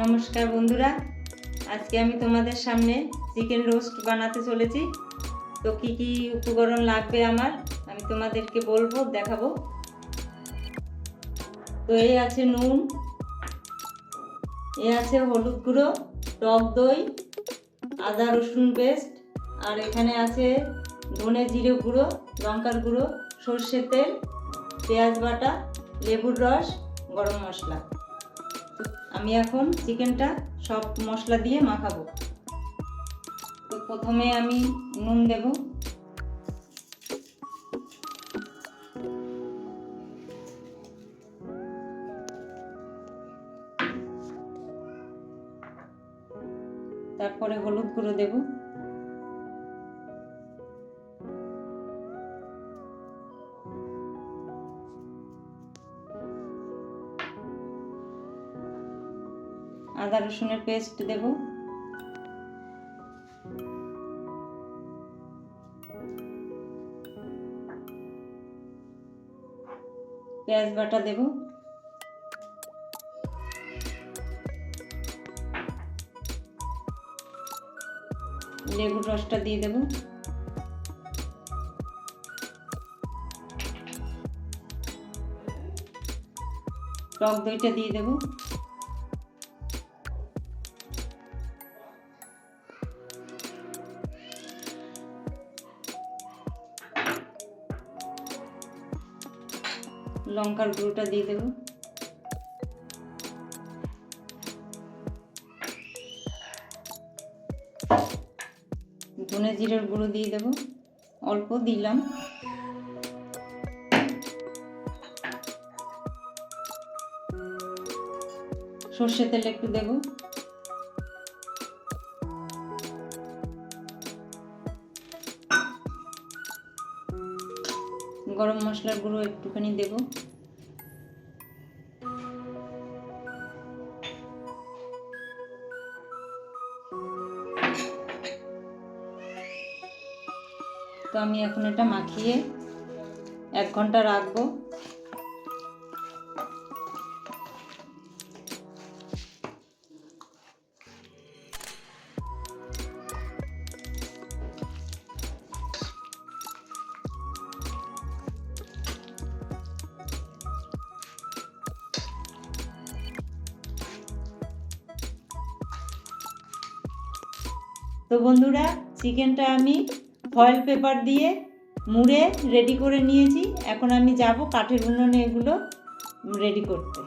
নমস্কার বন্ধুরা, আজকে আমি তোমাদের সামনে চিকেন রোস্ট বানাতে চলেছি। তো কি কি উপকরণ লাগবে আমার আমি তোমাদেরকে বলবো, দেখাবো। তো এই আছে নুন, এই আছে হলুদ গুঁড়ো, টক দই, আদা রসুন পেস্ট, আর এখানে আছে ধনে জিরে গুঁড়ো, লঙ্কার গুঁড়ো, সর্ষের তেল, পেঁয়াজ বাটা, লেবুর রস, গরম মশলা। আমি এখন চিকেনটা সব মশলা দিয়ে মাখাবো। তো প্রথমে আমি নুন দেব, তারপরে হলুদ গুঁড়ো দেব, আদা রসুনের পেস্ট দেব, পেঁয়াজ বাটা দেব, লেবুর রসটা দিয়ে দেব, টক দইটা দিয়ে দেব, লঙ্কার গুঁড়োটা দিয়ে দেব, ধনে জিরের গুঁড়ো দিয়ে দেব, অল্প দিলাম, সর্ষের তেল একটু দেব, গরম মশলার গুঁড়ো একটুখানি দেব, তো আমি এখন এটা মাখিয়ে 1 ঘন্টা রাখবো। তো বন্ধুরা, চিকেনটা আমি ফয়েল পেপার দিয়ে মুড়ে রেডি করে নিয়েছি। এখন আমি যাব কাঠের উনুনে এগুলো রেডি করতে।